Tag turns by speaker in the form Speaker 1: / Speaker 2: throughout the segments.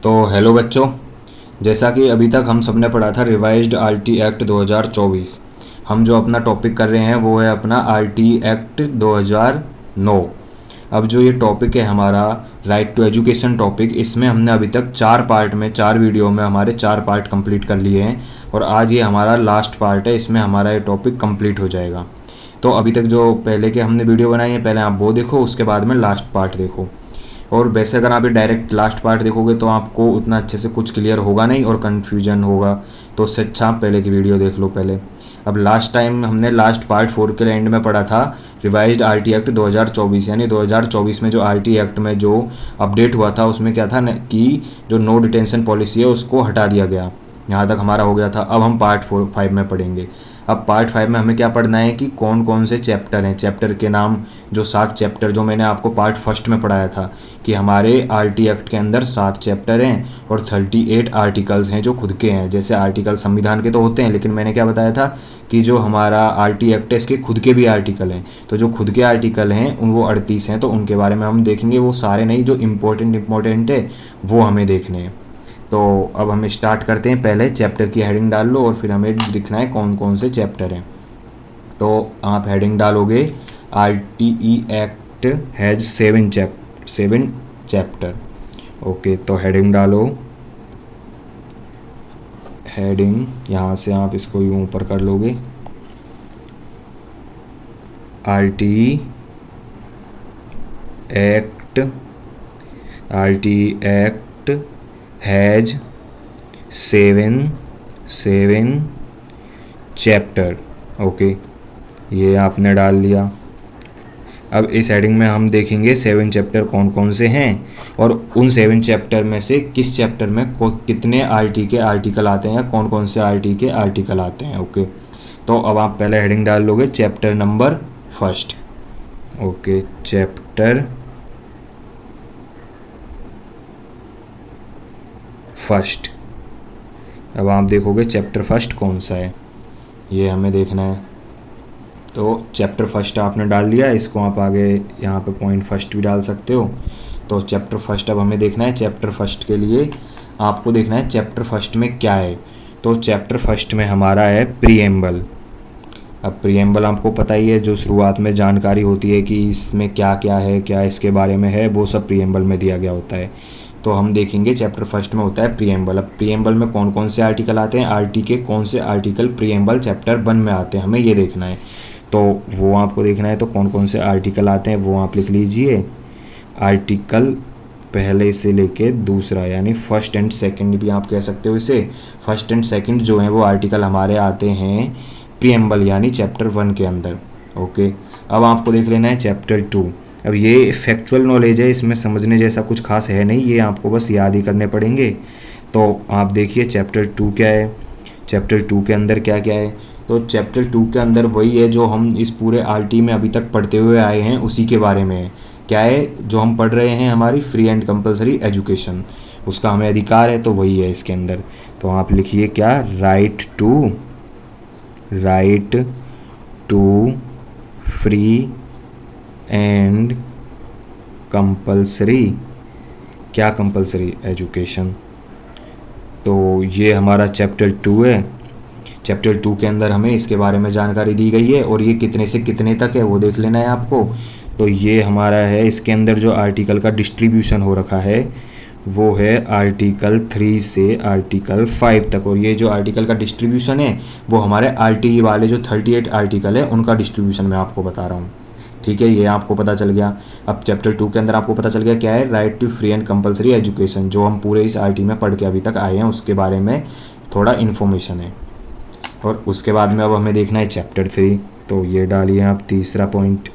Speaker 1: तो हेलो बच्चों, जैसा कि अभी तक हम सब ने पढ़ा था रिवाइज्ड आरटी एक्ट 2024। हम जो अपना टॉपिक कर रहे हैं वो है अपना आरटी एक्ट 2009। अब जो ये टॉपिक है हमारा राइट टू एजुकेशन टॉपिक, इसमें हमने अभी तक 4 पार्ट में 4 वीडियो में हमारे 4 पार्ट कंप्लीट कर लिए हैं और आज ये हमारा लास्ट पार्ट है। इसमें हमारा ये टॉपिक कंप्लीट हो जाएगा। तो अभी तक जो पहले के हमने वीडियो बनाई है पहले आप वो देखो, उसके बाद में लास्ट पार्ट देखो। और वैसे अगर आप ये डायरेक्ट लास्ट पार्ट देखोगे तो आपको उतना अच्छे से कुछ क्लियर होगा नहीं और कन्फ्यूजन होगा, तो उससे अच्छा आप पहले की वीडियो देख लो पहले। अब लास्ट टाइम हमने लास्ट पार्ट 4 के एंड में पढ़ा था रिवाइज्ड आरटी एक्ट 2024, यानी 2024 में जो आरटी एक्ट में जो अपडेट हुआ था उसमें क्या था न कि जो नो डिटेंशन पॉलिसी है उसको हटा दिया गया। यहाँ तक हमारा हो गया था। अब हम पार्ट 5 में पढ़ेंगे। अब पार्ट 5 में हमें क्या पढ़ना है कि कौन कौन से चैप्टर हैं, चैप्टर के नाम, जो 7 चैप्टर जो मैंने आपको पार्ट 1 में पढ़ाया था कि हमारे आरटी एक्ट के अंदर 7 चैप्टर हैं और 38 आर्टिकल्स हैं जो खुद के हैं। जैसे आर्टिकल संविधान के तो होते हैं, लेकिन मैंने क्या बताया था कि जो हमारा आरटी एक्ट है इसके खुद के भी आर्टिकल हैं। तो जो खुद के आर्टिकल हैं उन वो 38 हैं, तो उनके बारे में हम देखेंगे। वो सारे नहीं, जो इम्पोर्टेंट है वो हमें देखने हैं। तो अब हम स्टार्ट करते हैं। पहले चैप्टर की हेडिंग डाल लो और फिर हमें लिखना है कौन कौन से चैप्टर हैं। तो आप हेडिंग डालोगे RTE act has 7 chapter. Okay, तो हेडिंग डालो। हेडिंग यहाँ से आप इसको यूँ ऊपर कर लोगे। RTE act has 7 chapter. Okay, ये आपने डाल लिया। अब इस हेडिंग में हम देखेंगे 7 चैप्टर कौन कौन से हैं और उन 7 चैप्टर में से किस चैप्टर में कितने आरटी के आर्टिकल आते हैं या कौन कौन से आरटी के आर्टिकल आते हैं। ओके, तो अब आप पहले हेडिंग डाल लोगे चैप्टर नंबर 1। Okay, chapter 1। अब आप देखोगे चैप्टर 1 कौन सा है, ये हमें देखना है। तो चैप्टर 1 आपने डाल लिया, इसको आप आगे यहाँ पे पॉइंट 1 भी डाल सकते हो। तो चैप्टर 1 अब हमें देखना है। चैप्टर 1 के लिए आपको देखना है चैप्टर 1 में क्या है। तो चैप्टर 1 में हमारा है प्रीएम्बल। अब प्रीएम्बल आपको पता ही है, जो शुरुआत में जानकारी होती है कि इसमें क्या क्या है, क्या इसके बारे में है, वो सब प्रीएम्बल में दिया गया होता है। तो हम देखेंगे चैप्टर 1 में होता है प्रीएम्बल। अब प्रीएम्बल में कौन कौन से आर्टिकल आते हैं, आरटी के कौन से आर्टिकल प्रीएम्बल चैप्टर 1 में आते हैं, हमें ये देखना है। तो वो आपको देखना है। तो कौन कौन से आर्टिकल आते हैं वो आप लिख लीजिए। आर्टिकल पहले से लेके दूसरा, यानी फर्स्ट एंड सेकंड भी आप कह सकते हो इसे। फर्स्ट एंड सेकंड जो है वो आर्टिकल हमारे आते हैं प्रीएम्बल यानी चैप्टर 1 के अंदर। ओके, अब आपको देख लेना है चैप्टर 2। अब ये फैक्चुअल नॉलेज है, इसमें समझने जैसा कुछ खास है नहीं, ये आपको बस याद ही करने पड़ेंगे। तो आप देखिए चैप्टर 2 क्या है। चैप्टर 2 के अंदर क्या क्या है। तो चैप्टर 2 के अंदर वही है जो हम इस पूरे आरटी में अभी तक पढ़ते हुए आए हैं, उसी के बारे में है। क्या है जो हम पढ़ रहे हैं, हमारी फ्री एंड कंपलसरी एजुकेशन, उसका हमें अधिकार है, तो वही है इसके अंदर। तो आप लिखिए क्या, right to free and compulsory, क्या कंपलसरी एजुकेशन। तो ये हमारा चैप्टर 2 है। चैप्टर 2 के अंदर हमें इसके बारे में जानकारी दी गई है और ये कितने से कितने तक है वो देख लेना है आपको। तो ये हमारा है, इसके अंदर जो आर्टिकल का डिस्ट्रीब्यूशन हो रखा है वो है आर्टिकल 3 से आर्टिकल 5 तक। और ये जो आर्टिकल का डिस्ट्रीब्यूशन है वो हमारे आरटी वाले जो 38 आर्टिकल है उनका डिस्ट्रीब्यूशन मैं आपको बता रहा हूँ। ठीक है, ये आपको पता चल गया। अब चैप्टर 2 के अंदर आपको पता चल गया क्या है, right to free and compulsory education, जो हम पूरे इस आरटी में पढ़ के अभी तक आए हैं उसके बारे में थोड़ा इन्फॉर्मेशन है। और उसके बाद में अब हमें देखना है चैप्टर 3। तो ये डालिए आप तीसरा पॉइंट,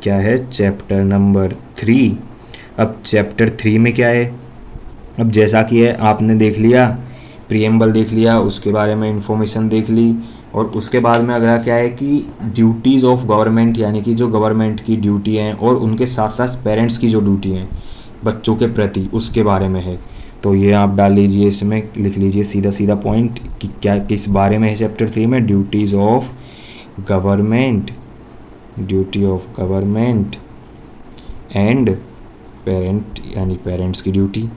Speaker 1: क्या है, चैप्टर नंबर 3। अब चैप्टर 3 में क्या है। अब जैसा कि है आपने देख लिया, प्रीएम्बल देख लिया, उसके बारे में इंफॉर्मेशन देख ली। और उसके बाद में अगला क्या है कि ड्यूटीज़ ऑफ गवर्नमेंट, यानी कि जो गवर्नमेंट की ड्यूटी हैं और उनके साथ साथ पेरेंट्स की जो ड्यूटी हैं बच्चों के प्रति, उसके बारे में है। तो ये आप डाल लीजिए, इसमें लिख लीजिए सीधा सीधा पॉइंट कि क्या किस बारे में है चैप्टर 3 में, duties of government, duty of government and parent, यानी पेरेंट्स की ड्यूटी।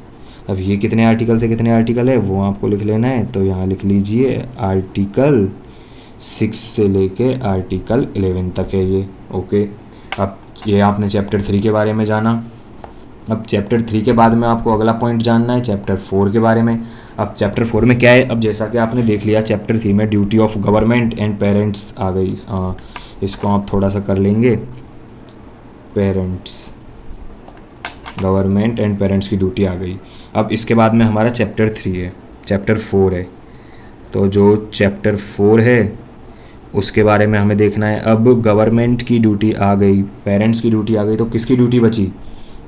Speaker 1: अब ये कितने आर्टिकल से कितने आर्टिकल है वो आपको लिख लेना है, तो यहाँ लिख लीजिए आर्टिकल 6 से लेके आर्टिकल 11 तक है ये। ओके, अब ये आपने चैप्टर 3 के बारे में जाना। अब चैप्टर 3 के बाद में आपको अगला पॉइंट जानना है चैप्टर 4 के बारे में। अब चैप्टर 4 में क्या है, अब जैसा कि आपने देख लिया चैप्टर 3 में duty of government and parents आ गई। इसको आप थोड़ा सा कर लेंगे, पेरेंट्स, गवर्नमेंट एंड पेरेंट्स की ड्यूटी आ गई। अब इसके बाद में हमारा चैप्टर 3 है, चैप्टर 4 है। तो जो चैप्टर 4 है उसके बारे में हमें देखना है। अब गवर्नमेंट की ड्यूटी आ गई, पेरेंट्स की ड्यूटी आ गई, तो किसकी ड्यूटी बची,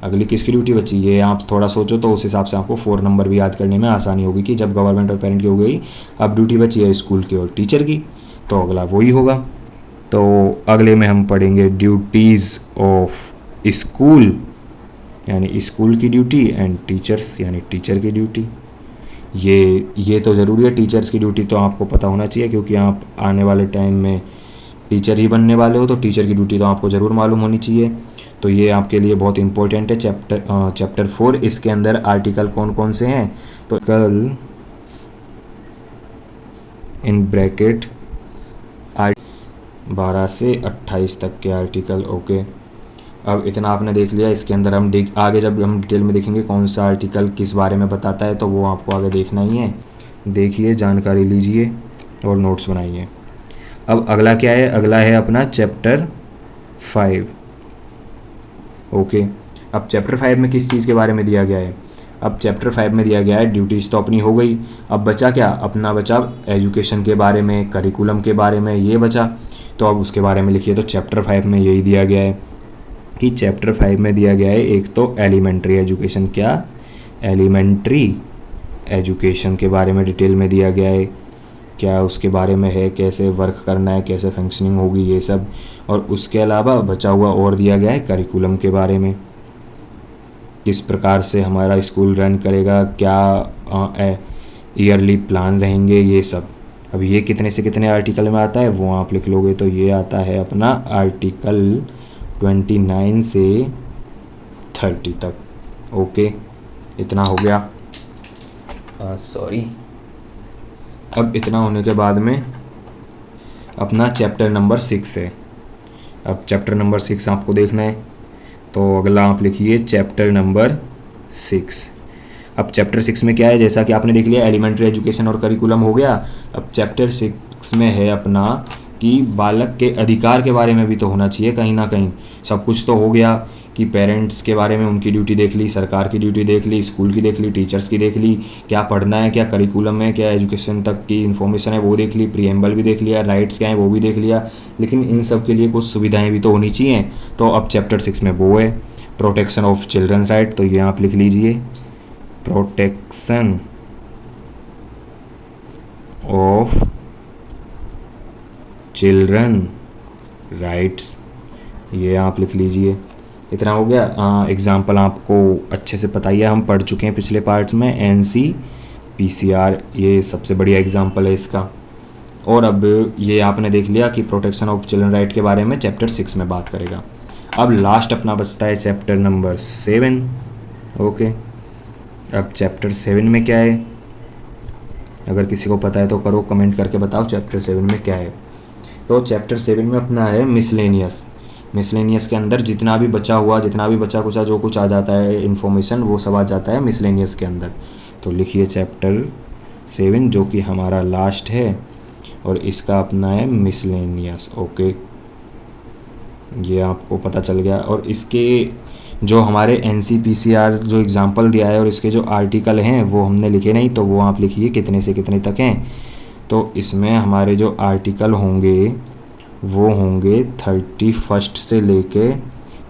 Speaker 1: अगली किसकी ड्यूटी बची, ये आप थोड़ा सोचो तो उस हिसाब से आपको 4 नंबर भी याद करने में आसानी होगी कि जब गवर्नमेंट और पेरेंट की हो गई, अब ड्यूटी बची है स्कूल की और टीचर की, तो अगला वही होगा। तो अगले में हम पढ़ेंगे ड्यूटीज़ ऑफ स्कूल, यानी स्कूल की ड्यूटी, एंड टीचर्स यानी टीचर की ड्यूटी। ये तो ज़रूरी है, टीचर्स की ड्यूटी तो आपको पता होना चाहिए क्योंकि आप आने वाले टाइम में टीचर ही बनने वाले हो, तो टीचर की ड्यूटी तो आपको ज़रूर मालूम होनी चाहिए। तो ये आपके लिए बहुत इंपॉर्टेंट है चैप्टर 4। इसके अंदर आर्टिकल कौन कौन से हैं, तो कल इन ब्रैकेट 12 से 28 तक के आर्टिकल। ओके, अब इतना आपने देख लिया। इसके अंदर हम आगे जब हम डिटेल में देखेंगे कौन सा आर्टिकल किस बारे में बताता है, तो वो आपको आगे देखना ही है। देखिए, जानकारी लीजिए और नोट्स बनाइए। अब अगला क्या है, अगला है अपना चैप्टर 5। ओके, अब चैप्टर 5 में किस चीज़ के बारे में दिया गया है, अब चैप्टर 5 में दिया गया है ड्यूटीज़ तो अपनी हो गई, अब बचा क्या, अपना बचा एजुकेशन के बारे में, करिकुलम के बारे में, ये बचा। तो अब उसके बारे में लिखिए। तो चैप्टर 5 में यही दिया गया है कि चैप्टर 5 में दिया गया है एक तो एलिमेंट्री एजुकेशन, क्या, एलिमेंट्री एजुकेशन के बारे में डिटेल में दिया गया है, क्या उसके बारे में है, कैसे वर्क करना है, कैसे फंक्शनिंग होगी, ये सब। और उसके अलावा बचा हुआ और दिया गया है करिकुलम के बारे में, किस प्रकार से हमारा स्कूल रन करेगा, क्या ईयरली प्लान रहेंगे, ये सब। अब ये कितने से कितने आर्टिकल में आता है वो आप लिख लोगे। तो ये आता है अपना आर्टिकल 29 से 30 तक। ओके, इतना हो गया। सॉरी, अब इतना होने के बाद में अपना चैप्टर नंबर 6 है। अब चैप्टर नंबर 6 आपको देखना है, तो अगला आप लिखिए चैप्टर नंबर 6। अब चैप्टर 6 में क्या है, जैसा कि आपने देख लिया एलिमेंट्री एजुकेशन और करिकुलम हो गया। अब चैप्टर 6 में है अपना कि बालक के अधिकार के बारे में भी तो होना चाहिए कहीं ना कहीं। सब कुछ तो हो गया कि पेरेंट्स के बारे में उनकी ड्यूटी देख ली, सरकार की ड्यूटी देख ली, स्कूल की देख ली, टीचर्स की देख ली, क्या पढ़ना है, क्या करिकुलम में, क्या एजुकेशन तक की इन्फॉर्मेशन है वो देख ली, प्रीएम्बल भी देख लिया, राइट्स क्या हैं वो भी देख लिया, लेकिन इन सब के लिए कुछ सुविधाएं भी तो होनी चाहिए। तो अब चैप्टर 6 में वो है प्रोटेक्शन ऑफ चिल्ड्रन राइट। तो ये आप लिख लीजिए, प्रोटेक्शन ऑफ चिल्ड्रन राइट्स, ये आप लिख लीजिए। इतना हो गया। एग्जाम्पल आपको अच्छे से पता ही है, हम पढ़ चुके हैं पिछले पार्ट्स में, NCPCR ये सबसे बढ़िया एग्जाम्पल है इसका। और अब ये आपने देख लिया कि प्रोटेक्शन ऑफ चिल्ड्रन राइट के बारे में चैप्टर 6 में बात करेगा। अब लास्ट अपना बचता है चैप्टर नंबर 7। ओके, अब चैप्टर 7 में क्या है, अगर किसी को पता है तो करो, कमेंट करके बताओ चैप्टर 7 में क्या है। तो चैप्टर 7 में अपना है मिसलेनियस। मिसलेनियस के अंदर जितना भी बचा कुचा जो कुछ आ जाता है इन्फॉर्मेशन, वो सब आ जाता है मिसलेनियस के अंदर। तो लिखिए चैप्टर 7 जो कि हमारा लास्ट है, और इसका अपना है मिसलेनियस। ओके, ये आपको पता चल गया। और इसके जो हमारे NCPCR जो एग्जाम्पल दिया है और इसके जो आर्टिकल हैं वो हमने लिखे नहीं, तो वो आप लिखिए कितने से कितने तक हैं। तो इसमें हमारे जो आर्टिकल होंगे वो होंगे 31 से लेके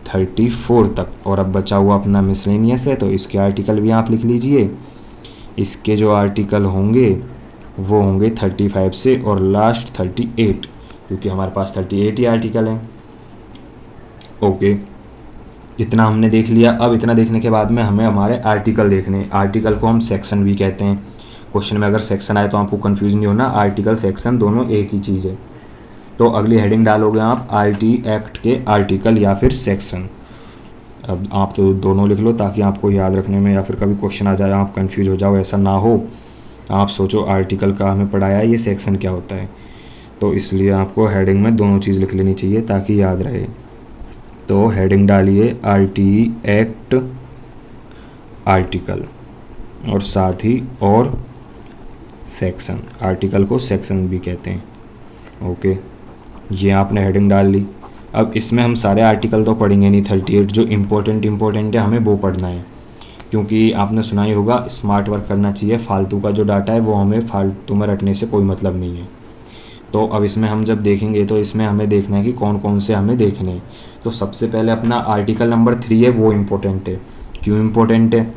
Speaker 1: 34 तक। और अब बचा हुआ अपना मिसलेनियस है, तो इसके आर्टिकल भी आप लिख लीजिए। इसके जो आर्टिकल होंगे वो होंगे 35 से और लास्ट 38, क्योंकि हमारे पास 38 ही आर्टिकल हैं। ओके, इतना हमने देख लिया। अब इतना देखने के बाद में हमें हमारे आर्टिकल देखने हैं। आर्टिकल को हम सेक्शन भी कहते हैं। क्वेश्चन में अगर सेक्शन आए तो आपको कंफ्यूज नहीं होना, आर्टिकल सेक्शन दोनों एक ही चीज़ है। तो अगली हेडिंग डालोगे आप RT एक्ट के आर्टिकल या फिर सेक्शन। अब आप तो दोनों लिख लो ताकि आपको याद रखने में या फिर कभी क्वेश्चन आ जाए आप कंफ्यूज हो जाओ, ऐसा ना हो। आप सोचो आर्टिकल का हमें पढ़ाया है, ये सेक्शन क्या होता है, तो इसलिए आपको हेडिंग में दोनों चीज़ लिख लेनी चाहिए ताकि याद रहे। तो हेडिंग डालिए RTE एक्ट आर्टिकल और साथ ही और सेक्शन, आर्टिकल को सेक्शन भी कहते हैं। ओके, ये आपने हेडिंग डाल ली। अब इसमें हम सारे आर्टिकल तो पढ़ेंगे नहीं, 38 जो इम्पोर्टेंट है हमें वो पढ़ना है, क्योंकि आपने सुना ही होगा स्मार्ट वर्क करना चाहिए, फालतू का जो डाटा है वो हमें फालतू में रटने से कोई मतलब नहीं है। तो अब इसमें हम जब देखेंगे तो इसमें हमें देखना है कि कौन कौन से हमें देखने हैं। तो सबसे पहले अपना आर्टिकल नंबर 3 है, वो इम्पोर्टेंट है। क्यों इम्पोर्टेंट है?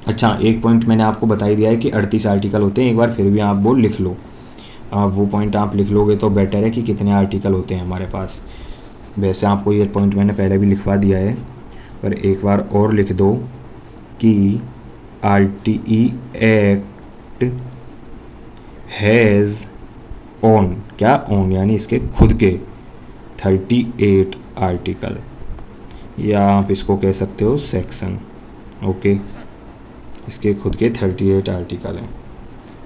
Speaker 1: अच्छा, एक पॉइंट मैंने आपको बता ही दिया है कि 38 आर्टिकल होते हैं, एक बार फिर भी आप वो लिख लो। वो पॉइंट आप लिख लोगे तो बेटर है कि कितने आर्टिकल होते हैं हमारे पास। वैसे आपको ये पॉइंट मैंने पहले भी लिखवा दिया है, पर एक बार और लिख दो कि RTE एक्ट हैज़ ओन, क्या ओन यानी इसके खुद के 38 आर्टिकल, या आप इसको कह सकते हो सेक्शन। ओके, इसके खुद के 38 आर्टिकल हैं।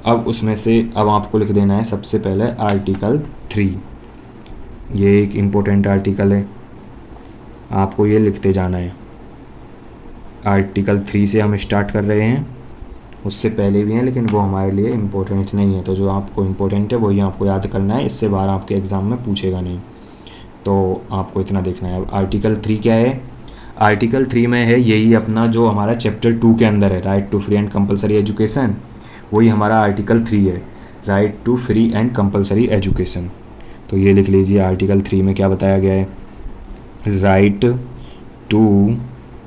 Speaker 1: अब उसमें से अब आपको लिख देना है सबसे पहले आर्टिकल 3। ये एक इम्पोर्टेंट आर्टिकल है, आपको ये लिखते जाना है। आर्टिकल 3 से हम स्टार्ट कर रहे हैं, उससे पहले भी हैं लेकिन वो हमारे लिए इम्पोर्टेंट नहीं है, तो जो आपको इम्पोर्टेंट है वही आपको याद करना है, इससे बाहर आपके एग्ज़ाम में पूछेगा नहीं, तो आपको इतना देखना है। अब आर्टिकल 3 क्या है? आर्टिकल 3 में है यही अपना जो हमारा चैप्टर 2 के अंदर है, right to free and compulsory education, वही हमारा आर्टिकल 3 है, right to free and compulsory education. तो ये लिख लीजिए आर्टिकल 3 में क्या बताया गया है, right to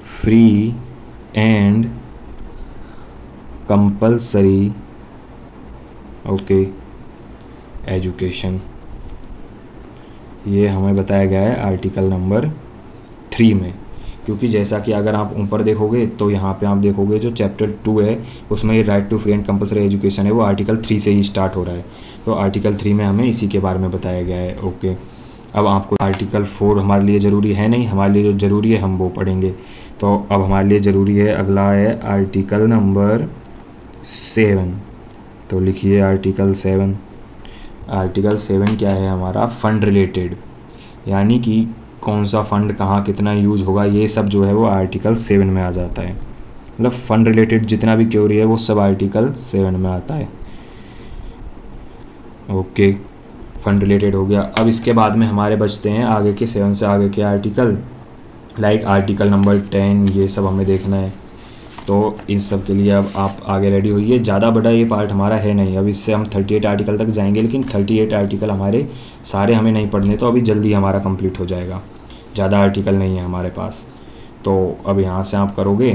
Speaker 1: free and compulsory okay education, ये हमें बताया गया है आर्टिकल नंबर 3 में। क्योंकि जैसा कि अगर आप ऊपर देखोगे तो यहाँ पे आप देखोगे जो चैप्टर 2 है उसमें ये right to free and compulsory education है, वो आर्टिकल 3 से ही स्टार्ट हो रहा है, तो आर्टिकल 3 में हमें इसी के बारे में बताया गया है। ओके, अब आपको आर्टिकल 4 हमारे लिए ज़रूरी है नहीं, हमारे लिए जो ज़रूरी है हम वो पढ़ेंगे। तो अब हमारे लिए ज़रूरी है, अगला है आर्टिकल नंबर 7। तो लिखिए आर्टिकल 7। आर्टिकल 7 क्या है हमारा? फंड रिलेटेड, यानी कि कौन सा फंड कहाँ कितना यूज़ होगा, ये सब जो है वो आर्टिकल 7 में आ जाता है। मतलब फंड रिलेटेड जितना भी क्वेरी है वो सब आर्टिकल 7 में आता है। ओके, फंड रिलेटेड हो गया। अब इसके बाद में हमारे बचते हैं आगे के 7 से आगे के आर्टिकल, लाइक आर्टिकल नंबर 10, ये सब हमें देखना है। तो इन सब के लिए अब आप आगे रेडी होइए। ज़्यादा बड़ा ये पार्ट हमारा है नहीं, अब इससे हम 38 आर्टिकल तक जाएंगे, लेकिन 38 आर्टिकल हमारे सारे हमें नहीं पढ़ने, तो अभी जल्दी हमारा कंप्लीट हो जाएगा, ज़्यादा आर्टिकल नहीं है हमारे पास। तो अब यहाँ से आप करोगे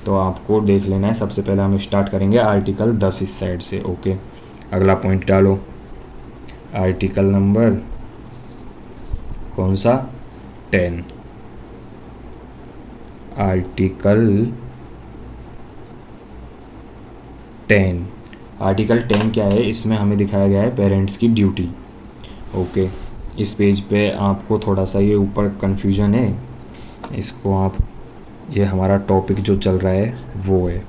Speaker 1: तो आपको देख लेना है। सबसे पहले हम स्टार्ट करेंगे आर्टिकल 10 इस साइड से। ओके, अगला पॉइंट डालो, आर्टिकल नंबर कौन सा? 10। आर्टिकल 10। आर्टिकल 10 क्या है? इसमें हमें दिखाया गया है पेरेंट्स की ड्यूटी। ओके, इस पेज पे आपको थोड़ा सा ये ऊपर कन्फ्यूजन है, इसको आप, ये हमारा टॉपिक जो चल रहा है वो है,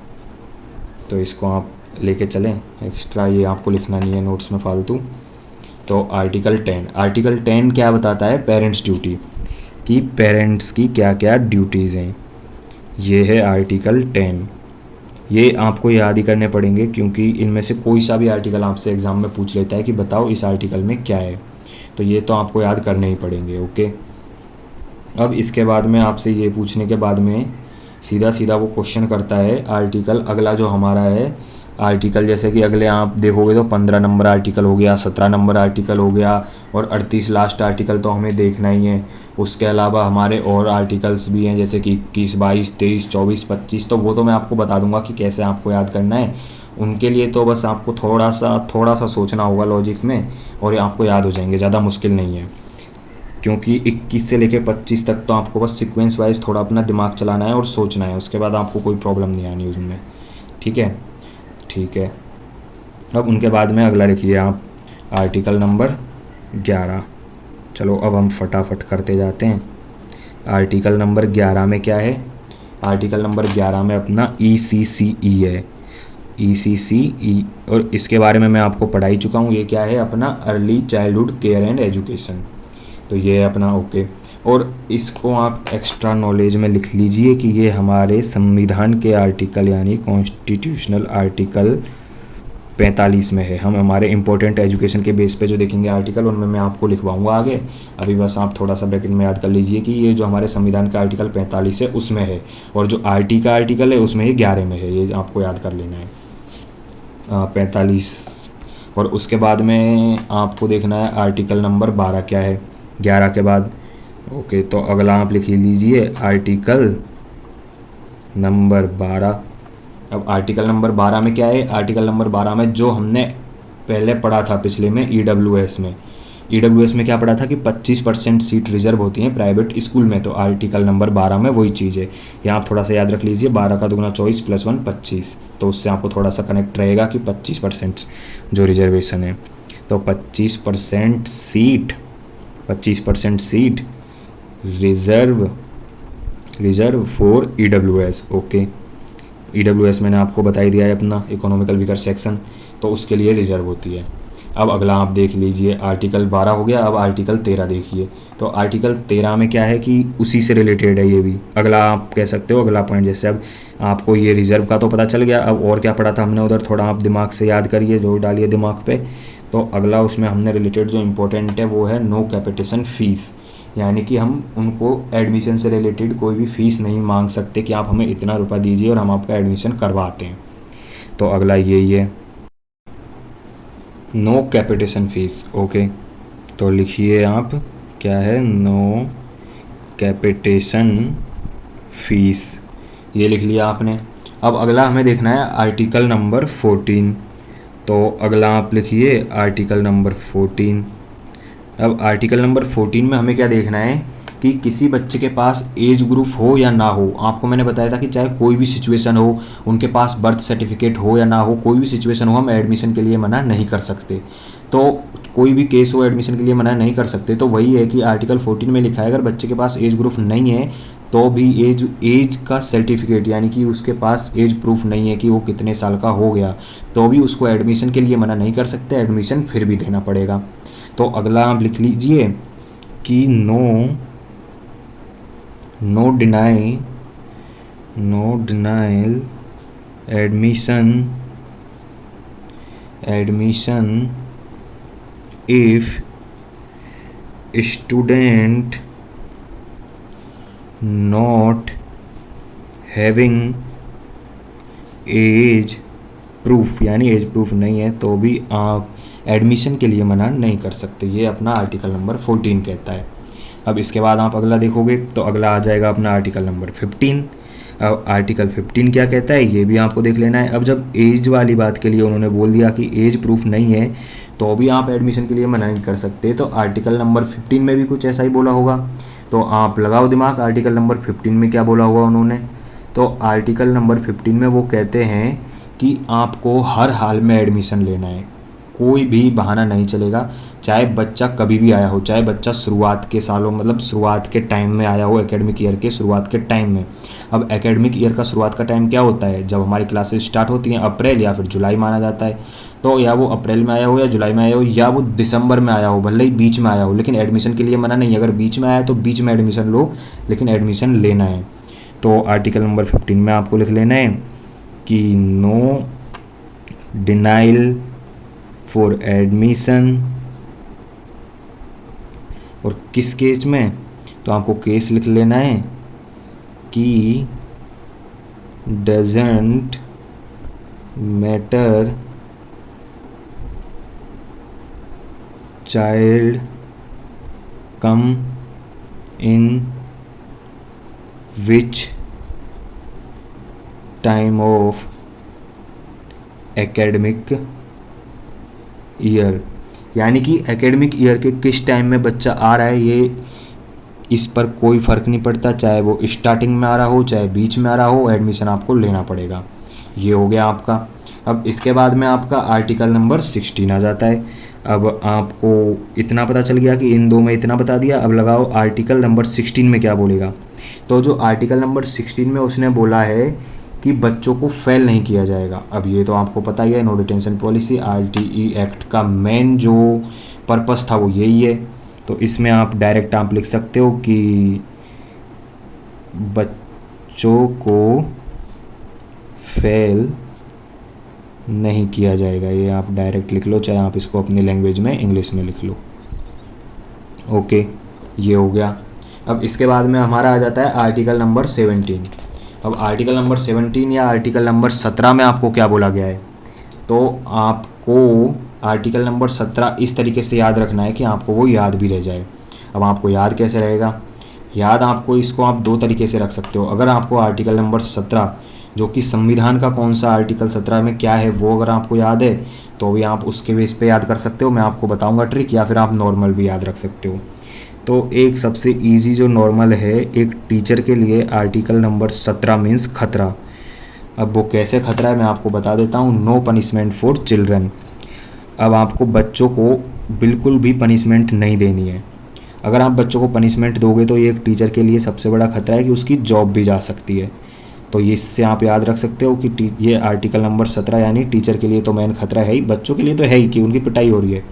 Speaker 1: तो इसको आप लेके चलें, एक्स्ट्रा ये आपको लिखना नहीं है नोट्स में फालतू। तो आर्टिकल 10 क्या बताता है? पेरेंट्स ड्यूटी, कि पेरेंट्स की क्या क्या ड्यूटीज़ हैं, ये है आर्टिकल 10। ये आपको याद ही करने पड़ेंगे, क्योंकि इनमें से कोई सा भी आर्टिकल आपसे एग्ज़ाम में पूछ लेता है कि बताओ इस आर्टिकल में क्या है, तो ये तो आपको याद करने ही पड़ेंगे। ओके, अब इसके बाद में आपसे ये पूछने के बाद में सीधा सीधा वो क्वेश्चन करता है आर्टिकल अगला जो हमारा है आर्टिकल, जैसे कि अगले आप देखोगे तो 15 नंबर आर्टिकल हो गया, 17 नंबर आर्टिकल हो गया, और 38 लास्ट आर्टिकल तो हमें देखना ही है। उसके अलावा हमारे और आर्टिकल्स भी हैं, जैसे कि 21, 22, 23, 24, 25, तो वो तो मैं आपको बता दूंगा कि कैसे आपको याद करना है। उनके लिए तो बस आपको थोड़ा सा सोचना होगा लॉजिक में, और ये आपको याद हो जाएंगे, ज़्यादा मुश्किल नहीं है। क्योंकि 21 से लेकर 25 तक तो आपको बस सीक्वेंस वाइज थोड़ा अपना दिमाग चलाना है और सोचना है, उसके बाद आपको कोई प्रॉब्लम नहीं आनी उसमें। ठीक है, ठीक है। अब उनके बाद में अगला लिखिए आप आर्टिकल नंबर 11। चलो अब हम फटाफट करते जाते हैं। आर्टिकल नंबर 11 में क्या है? आर्टिकल नंबर 11 में अपना ECCE है, ECCE, और इसके बारे में मैं आपको पढ़ा ही चुका हूँ। ये क्या है? अपना early childhood care and education. तो ये है अपना ओके। और इसको आप एक्स्ट्रा नॉलेज में लिख लीजिए कि ये हमारे संविधान के आर्टिकल यानी कॉन्स्टिट्यूशनल आर्टिकल 45 में है। हम हमारे इंपॉर्टेंट एजुकेशन के बेस पे जो देखेंगे आर्टिकल, उनमें मैं आपको लिखवाऊंगा आगे। अभी बस आप थोड़ा सा ब्रैकेट में याद कर लीजिए कि ये जो हमारे संविधान का आर्टिकल 45 है उसमें है, और जो RT का आर्टिकल है उसमें ये 11 में है। ये आपको याद कर लेना है 45। और उसके बाद में आपको देखना है आर्टिकल नंबर 12 क्या है 11 के बाद। ओके, तो अगला आप लिख लीजिए आर्टिकल नंबर 12। अब आर्टिकल नंबर 12 में क्या है? आर्टिकल नंबर 12 में जो हमने पहले पढ़ा था पिछले में EWS में, EWS में क्या पढ़ा था कि 25% सीट रिजर्व होती हैं प्राइवेट स्कूल में। तो आर्टिकल नंबर 12 में वही चीज़ है। यहाँ आप थोड़ा सा याद रख लीजिए, 12 का दुगना 24 + 1 25, तो उससे आपको थोड़ा सा कनेक्ट रहेगा कि 25% जो रिजर्वेशन है। तो 25% seat reserve for EWS। Okay, EWS मैंने आपको बता ही दिया है अपना इकोनॉमिकल वीकर सेक्शन, तो उसके लिए रिजर्व होती है। अब अगला आप देख लीजिए, आर्टिकल 12 हो गया। अब आर्टिकल 13 देखिए। तो आर्टिकल 13 में क्या है कि उसी से रिलेटेड है ये भी। अगला आप कह सकते हो अगला पॉइंट। जैसे अब आपको ये रिजर्व का तो पता चल गया, अब और क्या पढ़ा था हमने उधर, थोड़ा आप दिमाग से याद करिए, जोर डालिए दिमाग पे। तो अगला उसमें हमने रिलेटेड जो इम्पोर्टेंट है वो है नो कैपिटेशन फीस, यानी कि हम उनको एडमिशन से रिलेटेड कोई भी फ़ीस नहीं मांग सकते कि आप हमें इतना रुपया दीजिए और हम आपका एडमिशन करवाते हैं। तो अगला यही है, नो कैपिटेशन फीस। ओके, तो लिखिए आप क्या है, नो कैपिटेशन फीस, ये लिख लिया आपने। अब अगला हमें देखना है आर्टिकल नंबर 14। तो अगला आप लिखिए आर्टिकल नंबर 14। अब आर्टिकल नंबर 14 में हमें क्या देखना है कि किसी बच्चे के पास एज ग्रुप हो या ना हो। आपको मैंने बताया था कि चाहे कोई भी सिचुएशन हो, उनके पास बर्थ सर्टिफिकेट हो या ना हो, कोई भी सिचुएशन हो, हम एडमिशन के लिए मना नहीं कर सकते। तो कोई भी केस हो एडमिशन के लिए मना नहीं कर सकते। तो वही है कि आर्टिकल 14 में लिखा है अगर बच्चे के पास एज ग्रुप नहीं है तो भी एज का सर्टिफिकेट, यानी कि उसके पास एज प्रूफ नहीं है कि वो कितने साल का हो गया, तो भी उसको एडमिशन के लिए मना नहीं कर सकते, एडमिशन फिर भी देना पड़ेगा। तो अगला आप लिख लीजिए कि no denial admission if student not having age proof, यानी एज प्रूफ नहीं है तो भी आप एडमिशन के लिए मना नहीं कर सकते। ये अपना आर्टिकल नंबर 14 कहता है। अब इसके बाद आप अगला देखोगे तो अगला आ जाएगा अपना आर्टिकल नंबर 15। अब आर्टिकल 15 क्या कहता है ये भी आपको देख लेना है। अब जब एज वाली बात के लिए उन्होंने बोल दिया कि एज प्रूफ नहीं है तो भी आप एडमिशन के लिए मना नहीं कर सकते, तो आर्टिकल नंबर 15 में भी कुछ ऐसा ही बोला होगा। तो आप लगाओ दिमाग, आर्टिकल नंबर 15 में क्या बोला होगा उन्होंने। तो आर्टिकल नंबर 15 में वो कहते हैं कि आपको हर हाल में एडमिशन लेना है, कोई भी बहाना नहीं चलेगा, चाहे बच्चा कभी भी आया हो, चाहे बच्चा शुरुआत के सालों मतलब शुरुआत के टाइम में आया हो, एकेडमिक ईयर के शुरुआत के टाइम में। अब एकेडमिक ईयर का शुरुआत का टाइम क्या होता है, जब हमारी क्लासेस स्टार्ट होती हैं अप्रैल या फिर जुलाई माना जाता है। तो या वो अप्रैल में आया हो या जुलाई में आया हो या वो दिसंबर में आया हो, भले ही बीच में आया हो, लेकिन एडमिशन के लिए मना नहीं। अगर बीच में आया तो बीच में एडमिशन लो, लेकिन एडमिशन लेना है। तो आर्टिकल नंबर 15 में आपको लिख लेना है कि नो डिनाइल फॉर एडमिशन, और किस केस में, तो आपको केस लिख लेना है कि doesn't matter child come in which time of academic year, यानी कि एकेडमिक ईयर के किस टाइम में बच्चा आ रहा है, ये इस पर कोई फ़र्क नहीं पड़ता, चाहे वो स्टार्टिंग में आ रहा हो चाहे बीच में आ रहा हो, एडमिशन आपको लेना पड़ेगा। ये हो गया आपका। अब इसके बाद में आपका आर्टिकल नंबर 16 आ जाता है। अब आपको इतना पता चल गया कि इन दो में इतना बता दिया, अब लगाओ आर्टिकल नंबर 16 में क्या बोलेगा। तो जो आर्टिकल नंबर 16 में उसने बोला है कि बच्चों को फेल नहीं किया जाएगा। अब ये तो आपको पता ही है, no detention policy RTE act का मेन जो पर्पस था वो यही है। तो इसमें आप डायरेक्ट आप लिख सकते हो कि बच्चों को फेल नहीं किया जाएगा। ये आप डायरेक्ट लिख लो, चाहे आप इसको अपनी लैंग्वेज में इंग्लिश में लिख लो। ओके, ये हो गया। अब इसके बाद में हमारा आ जाता है आर्टिकल नंबर 17। अब आर्टिकल नंबर 17 या आर्टिकल नंबर 17 में आपको क्या बोला गया है, तो आपको आर्टिकल नंबर 17 इस तरीके से याद रखना है कि आपको वो याद भी रह जाए। अब आपको याद कैसे रहेगा, याद आपको इसको आप दो तरीके से रख सकते हो। अगर आपको आर्टिकल नंबर 17 जो कि संविधान का कौन सा आर्टिकल 17 में क्या है वो अगर आपको याद है तो भी आप उसके बेस पे याद कर सकते हो, मैं आपको बताऊंगा ट्रिक, या फिर आप नॉर्मल भी याद रख सकते हो। तो एक सबसे इजी जो नॉर्मल है एक टीचर के लिए, आर्टिकल नंबर 17 मीन्स खतरा। अब वो कैसे खतरा है मैं आपको बता देता हूँ। No punishment for children. अब आपको बच्चों को बिल्कुल भी पनिशमेंट नहीं देनी है। अगर आप बच्चों को पनिशमेंट दोगे तो ये एक टीचर के लिए सबसे बड़ा खतरा है कि उसकी जॉब भी जा सकती है। तो ये इससे आप याद रख सकते हो कि ये आर्टिकल नंबर 17 यानी टीचर के लिए तो मेन खतरा है ही, बच्चों के लिए तो है ही कि उनकी पिटाई हो रही है,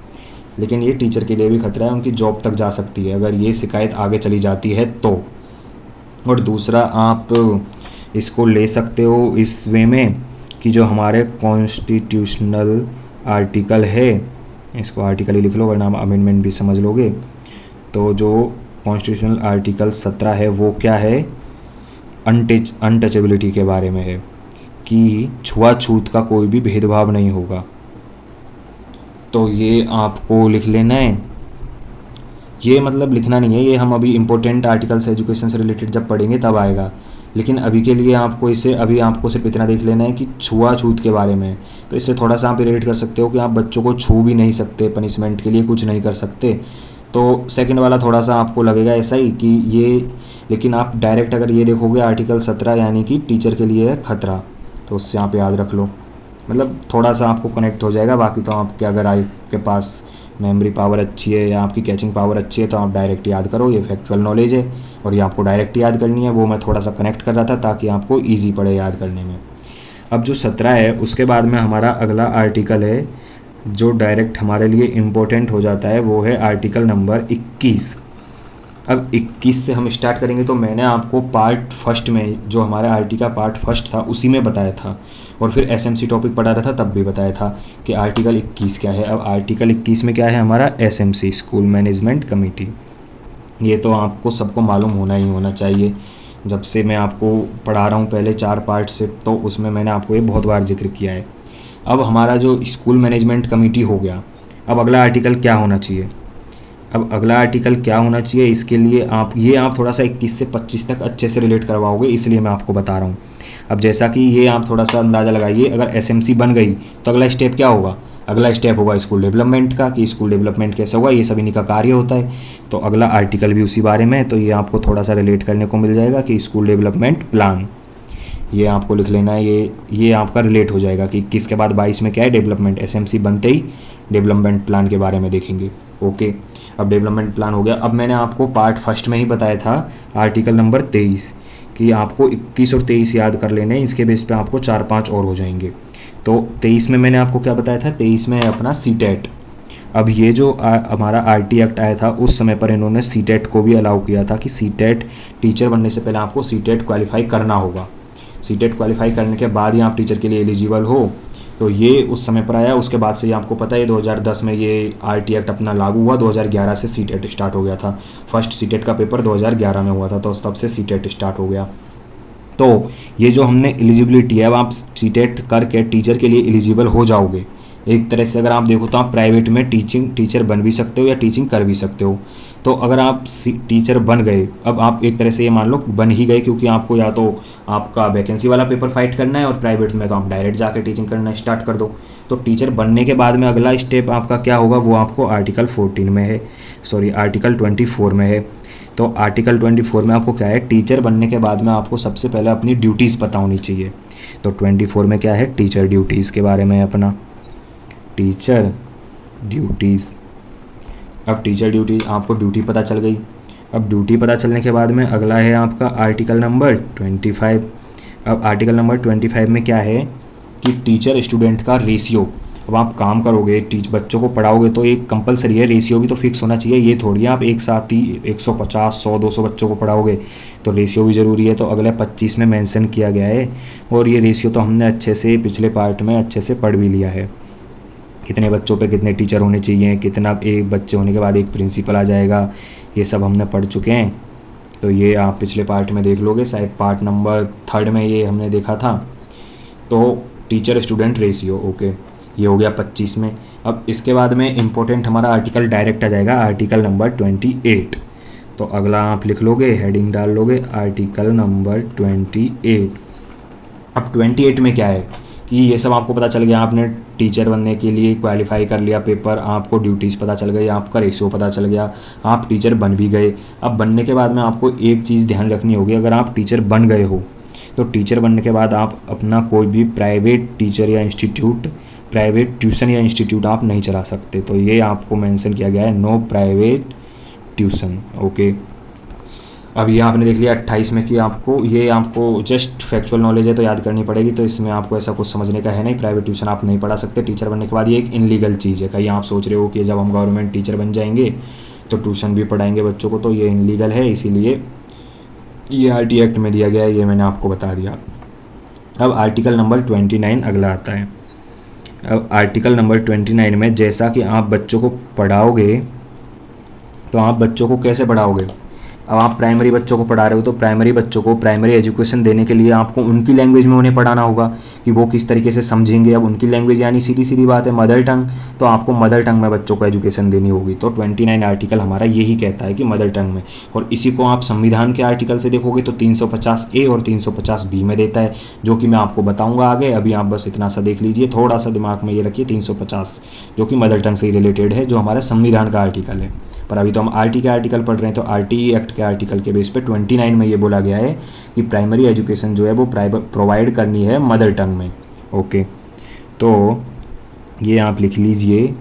Speaker 1: लेकिन ये टीचर के लिए भी खतरा है, उनकी जॉब तक जा सकती है अगर ये शिकायत आगे चली जाती है तो। और दूसरा आप इसको ले सकते हो इस वे में कि जो हमारे कॉन्स्टिट्यूशनल आर्टिकल है, इसको आर्टिकल ही लिख लो वरना अमेंडमेंट भी समझ लोगे। तो जो कॉन्स्टिट्यूशनल आर्टिकल 17 है वो क्या है, अनटचेबिलिटी के बारे में है कि छुआछूत का कोई भी भेदभाव नहीं होगा। तो ये आपको लिख लेना है। ये मतलब लिखना नहीं है, ये हम अभी इम्पोर्टेंट आर्टिकल्स एजुकेशन से रिलेटेड जब पढ़ेंगे तब आएगा, लेकिन अभी के लिए आपको इसे अभी आपको सिर्फ इतना देख लेना है कि छुआछूत के बारे में। तो इससे थोड़ा सा आप रिलेट कर सकते हो कि आप बच्चों को छू भी नहीं सकते, पनिशमेंट के लिए कुछ नहीं कर सकते। तो सेकंड वाला थोड़ा सा आपको लगेगा ऐसा ही कि ये, लेकिन आप डायरेक्ट अगर ये देखोगे आर्टिकल 17 यानी कि टीचर के लिए है खतरा, तो उससे आप याद रख लो, मतलब थोड़ा सा आपको कनेक्ट हो जाएगा। बाकी तो आपके अगर आपके पास मेमोरी पावर अच्छी है या आपकी कैचिंग पावर अच्छी है तो आप डायरेक्ट याद करो, ये फैक्चुअल नॉलेज है और ये आपको डायरेक्ट याद करनी है। वो मैं थोड़ा सा कनेक्ट कर रहा था ताकि आपको ईजी पड़े याद करने में। अब जो 17 है उसके बाद में हमारा अगला आर्टिकल है जो डायरेक्ट हमारे लिए इम्पोर्टेंट हो जाता है, वो है आर्टिकल नंबर 21। अब 21 से हम स्टार्ट करेंगे। तो मैंने आपको पार्ट फर्स्ट में जो हमारा आरटी का पार्ट फर्स्ट था उसी में बताया था, और फिर एसएमसी टॉपिक पढ़ा रहा था तब भी बताया था कि आर्टिकल 21 क्या है। अब आर्टिकल 21 में क्या है हमारा, एसएमसी स्कूल मैनेजमेंट कमेटी। ये तो आपको सबको मालूम होना ही होना चाहिए, जब से मैं आपको पढ़ा रहा हूँ पहले 4 पार्ट से, तो उसमें मैंने आपको ये बहुत बार जिक्र किया है। अब हमारा जो स्कूल मैनेजमेंट कमेटी हो गया, अब अगला आर्टिकल क्या होना चाहिए। अब अगला आर्टिकल क्या होना चाहिए, इसके लिए आप थोड़ा सा 21 से 25 तक अच्छे से रिलेट करवाओगे, इसलिए मैं आपको बता रहा हूँ। अब जैसा कि ये आप थोड़ा सा अंदाज़ा लगाइए, अगर एसएमसी बन गई तो अगला स्टेप क्या होगा, अगला स्टेप होगा स्कूल डेवलपमेंट का, कि स्कूल डेवलपमेंट कैसे होगा, ये सब इन्हीं का कार्य होता है। तो अगला आर्टिकल भी उसी बारे में है, तो ये आपको थोड़ा सा रिलेट करने को मिल जाएगा कि स्कूल डेवलपमेंट प्लान, ये आपको लिख लेना है। ये आपका रिलेट हो जाएगा कि 21 के बाद 22 में क्या है, डेवलपमेंट। एसएमसी बनते ही डेवलपमेंट प्लान के बारे में देखेंगे। ओके, अब डेवलपमेंट प्लान हो गया। अब मैंने आपको पार्ट फर्स्ट में ही बताया था आर्टिकल नंबर 23 कि आपको 21 और 23 याद कर लेने, इसके बेस पे आपको 4-5 और हो जाएंगे। तो 23 में मैंने आपको क्या बताया था, 23 में अपना सीटेट। अब ये जो हमारा आरटी एक्ट आया था उस समय पर इन्होंने सीटेट को भी अलाउ किया था कि सीटेट टीचर बनने से पहले आपको सीटेट क्वालिफाई करना होगा। सीटेट क्वालिफाई करने के बाद ही आप टीचर के लिए एलिजिबल हो। तो ये उस समय पर आया। उसके बाद से ये आपको पता है 2010 में ये आरटी एक्ट अपना लागू हुआ, 2011 से सीटेट स्टार्ट हो गया था। फर्स्ट सीटेट का पेपर 2011 में हुआ था, तो तब से सीटेट स्टार्ट हो गया। तो ये जो हमने एलिजिबिलिटी है, अब आप सीटेट करके टीचर के लिए एलिजिबल हो जाओगे। एक तरह से अगर आप देखो तो आप प्राइवेट में टीचर बन भी सकते हो या टीचिंग कर भी सकते हो। तो अगर आप टीचर बन गए, अब आप एक तरह से ये मान लो बन ही गए, क्योंकि आपको या तो आपका वैकेंसी वाला पेपर फाइट करना है और प्राइवेट में तो आप डायरेक्ट जाकर टीचिंग करना स्टार्ट कर दो। तो टीचर बनने के बाद में अगला स्टेप आपका क्या होगा, वो आपको आर्टिकल 14 में है, सॉरी आर्टिकल 24 में है। तो आर्टिकल 24 में आपको क्या है, टीचर बनने के बाद में आपको सबसे पहले अपनी ड्यूटीज़ पता होनी चाहिए। तो 24 में क्या है, टीचर ड्यूटीज़ के बारे में अपना टीचर ड्यूटीज़। अब टीचर ड्यूटी, आपको ड्यूटी पता चल गई। अब ड्यूटी पता चलने के बाद में अगला है आपका आर्टिकल नंबर 25। अब आर्टिकल नंबर 25 में क्या है कि टीचर स्टूडेंट का रेशियो। अब आप काम करोगे, बच्चों को पढ़ाओगे तो एक कंपलसरी है, रेशियो भी तो फिक्स होना चाहिए। ये थोड़ी है आप एक साथ ही 150, 100, 200 बच्चों को पढ़ाओगे, तो रेशियो भी ज़रूरी है। तो अगले 25 में मेंशन किया गया है, और ये रेशियो तो हमने अच्छे से पिछले पार्ट में अच्छे से पढ़ भी लिया है। कितने बच्चों पे कितने टीचर होने चाहिए, कितना एक बच्चे होने के बाद एक प्रिंसिपल आ जाएगा, ये सब हमने पढ़ चुके हैं। तो ये आप पिछले पार्ट में देख लोगे, शायद पार्ट नंबर 3 में ये हमने देखा था। तो टीचर स्टूडेंट रेशियो, ओके, ये हो गया 25 में। अब इसके बाद में इम्पोर्टेंट हमारा आर्टिकल डायरेक्ट आ जाएगा, आर्टिकल नंबर 28। तो अगला आप लिख लोगे, हेडिंग डाल लोगे आर्टिकल नंबर 28। अब 28 में क्या है कि ये सब आपको पता चल गया, आपने टीचर बनने के लिए क्वालिफाई कर लिया पेपर, आपको ड्यूटीज़ पता चल गई, आपका रेशियो पता चल गया, आप टीचर बन भी गए। अब बनने के बाद में आपको एक चीज़ ध्यान रखनी होगी, अगर आप टीचर बन गए हो तो टीचर बनने के बाद आप अपना कोई भी प्राइवेट टीचर या इंस्टीट्यूट, प्राइवेट ट्यूशन या इंस्टीट्यूट आप नहीं चला सकते। तो ये आपको मेंशन किया गया है, नो प्राइवेट ट्यूशन, ओके। अब ये आपने देख लिया 28 में कि आपको जस्ट फैक्चुअल नॉलेज है तो याद करनी पड़ेगी, तो इसमें आपको ऐसा कुछ समझने का है नहीं। प्राइवेट ट्यूशन आप नहीं पढ़ा सकते टीचर बनने के बाद, ये एक इनलीगल चीज़ है। कहीं आप सोच रहे हो कि जब हम गवर्नमेंट टीचर बन जाएंगे तो ट्यूशन भी पढ़ाएंगे बच्चों को, तो ये इनलीगल है, इसीलिए ये RT एक्ट में दिया गया है, ये मैंने आपको बता दिया। अब आर्टिकल नंबर 29 अगला आता है। अब आर्टिकल नंबर 29 में जैसा कि आप बच्चों को पढ़ाओगे, तो आप बच्चों को कैसे पढ़ाओगे। अब आप प्राइमरी बच्चों को पढ़ा रहे हो तो प्राइमरी बच्चों को प्राइमरी एजुकेशन देने के लिए आपको उनकी लैंग्वेज में उन्हें पढ़ाना होगा कि वो किस तरीके से समझेंगे। अब उनकी लैंग्वेज यानी सीधी सीधी बात है मदर टंग, तो आपको मदर टंग में बच्चों को एजुकेशन देनी होगी। तो 29 आर्टिकल हमारा यही कहता है कि मदर टंग में, और इसी को आप संविधान के आर्टिकल से देखोगे तो 350A और 350B में देता है, जो कि मैं आपको बताऊँगा आगे। अभी आप बस इतना सा देख लीजिए, थोड़ा सा दिमाग में ये रखिए, 350 जो कि मदर टंग से रिलेटेड है, जो हमारे संविधान का आर्टिकल है। पर अभी तो हम RT के आर्टिकल पढ़ रहे हैं, तो RT एक्ट के आर्टिकल के बेस पे 29 में ये बोला गया है कि प्राइमरी एजुकेशन जो है वो प्रोवाइड करनी है मदर टंग में, ओके। तो ये आप लिख लीजिए,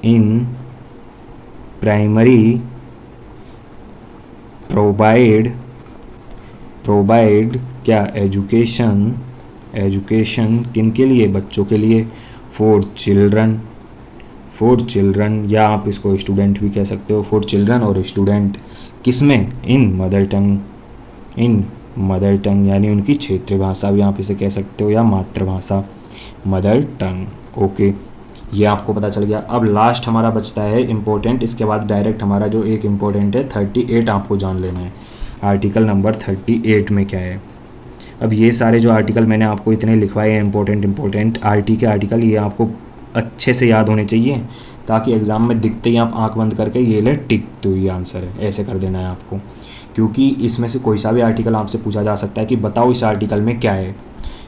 Speaker 1: इन प्राइमरी प्रोवाइड क्या, एजुकेशन किन के लिए, बच्चों के लिए, फॉर चिल्ड्रन, या आप इसको स्टूडेंट भी कह सकते हो, फॉर चिल्ड्रन और स्टूडेंट, किसमें, इन मदर टंग यानी उनकी क्षेत्रीय भाषा भी आप इसे कह सकते हो, या मातृभाषा, मदर टंग, ओके। ये आपको पता चल गया। अब लास्ट हमारा बचता है इम्पोर्टेंट, इसके बाद डायरेक्ट हमारा जो एक इम्पोर्टेंट है 38 आपको जान लेना है। आर्टिकल नंबर 38 में क्या है। अब ये सारे जो आर्टिकल मैंने आपको इतने लिखवाए हैं इम्पोर्टेंट RT के आर्टिकल, ये आपको अच्छे से याद होने चाहिए, ताकि एग्ज़ाम में दिखते ही आप आंख बंद करके ये ले टिक, तो ये आंसर है, ऐसे कर देना है आपको। क्योंकि इसमें से कोई सा भी आर्टिकल आपसे पूछा जा सकता है कि बताओ इस आर्टिकल में क्या है।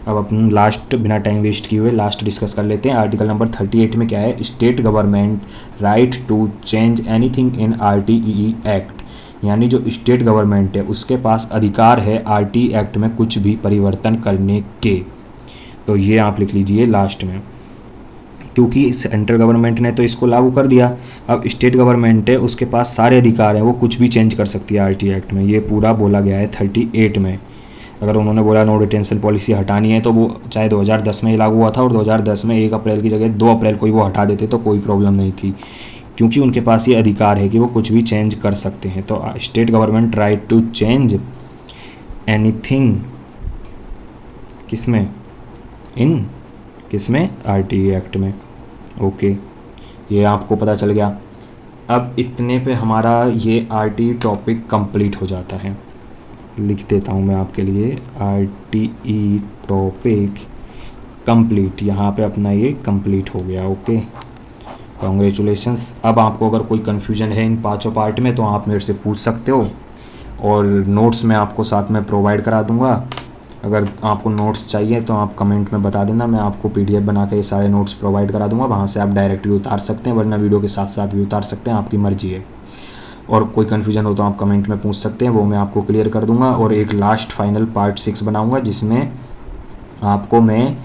Speaker 1: अब अपन लास्ट बिना टाइम वेस्ट किए हुए लास्ट डिस्कस कर लेते हैं। आर्टिकल नंबर 38 में क्या है, state government right to change anything in RTE act, यानी जो स्टेट गवर्नमेंट है उसके पास अधिकार है RT एक्ट में कुछ भी परिवर्तन करने के। तो ये आप लिख लीजिए लास्ट में, क्योंकि सेंट्रल गवर्नमेंट ने तो इसको लागू कर दिया, अब स्टेट गवर्नमेंट है उसके पास सारे अधिकार हैं, वो कुछ भी चेंज कर सकती है RT एक्ट में। ये पूरा बोला गया है 38 में। अगर उन्होंने बोला नो डिटेंशन पॉलिसी हटानी है, तो वो चाहे 2010 में ही लागू हुआ था और 2010 में 1 अप्रैल की जगह 2 अप्रैल को ही वो हटा देते तो कोई प्रॉब्लम नहीं थी, क्योंकि उनके पास ये अधिकार है कि वो कुछ भी चेंज कर सकते हैं। तो state government right to change anything, किसमें, किसमें, RTE एक्ट में, ओके। ये आपको पता चल गया। अब इतने पे हमारा ये RTE टॉपिक कंप्लीट हो जाता है। लिख देता हूँ मैं आपके लिए, RTE टॉपिक कंप्लीट, यहाँ पे अपना ये कंप्लीट हो गया, ओके, कॉन्ग्रेचुलेशंस। अब आपको अगर कोई कन्फ्यूजन है इन 5 पार्ट में तो आप मेरे से पूछ सकते हो, और नोट्स मैं आपको साथ में प्रोवाइड करा दूँगा। अगर आपको नोट्स चाहिए तो आप कमेंट में बता देना, मैं आपको PDF बना के ये सारे नोट्स प्रोवाइड करा दूँगा, वहाँ से आप डायरेक्टली उतार सकते हैं, वरना वीडियो के साथ साथ भी उतार सकते हैं, आपकी मर्जी है। और कोई कन्फ्यूजन हो तो आप कमेंट में पूछ सकते हैं, वो मैं आपको क्लियर कर दूंगा। और एक लास्ट फाइनल पार्ट 6 बनाऊंगा जिसमें आपको मैं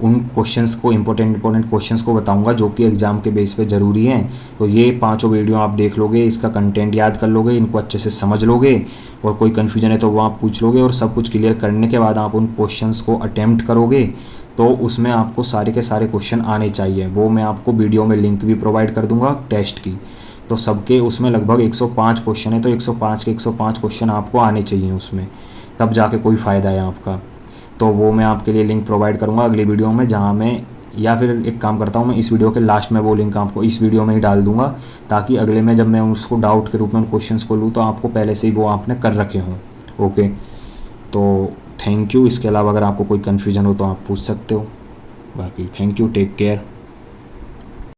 Speaker 1: उन क्वेश्चंस को इंपॉर्टेंट क्वेश्चंस को बताऊंगा जो कि एग्ज़ाम के बेस पे ज़रूरी हैं। तो ये पांचों वीडियो आप देख लोगे, इसका कंटेंट याद कर लोगे, इनको अच्छे से समझ लोगे, और कोई कन्फ्यूजन है तो वो आप पूछ लोगे, और सब कुछ क्लियर करने के बाद आप उन क्वेश्चंस को अटैम्प्ट करोगे तो उसमें आपको सारे के सारे क्वेश्चन आने चाहिए। वो मैं आपको वीडियो में लिंक भी प्रोवाइड कर दूंगा टेस्ट की। तो सबके उसमें लगभग 105 क्वेश्चन है, तो 105 के 105 क्वेश्चन आपको आने चाहिए उसमें, तब जाके कोई फ़ायदा है आपका। तो वो मैं आपके लिए लिंक प्रोवाइड करूँगा अगली वीडियो में, जहाँ मैं, या फिर एक काम करता हूँ, मैं इस वीडियो के लास्ट में वो लिंक आपको इस वीडियो में ही डाल दूँगा, ताकि अगले में जब मैं उसको डाउट के रूप में उन क्वेश्चंस को लूँ तो आपको पहले से ही वो आपने कर रखे हों। ओके, तो थैंक यू। इसके अलावा अगर आपको कोई कन्फ्यूजन हो तो आप पूछ सकते हो। बाकी थैंक यू, टेक केयर।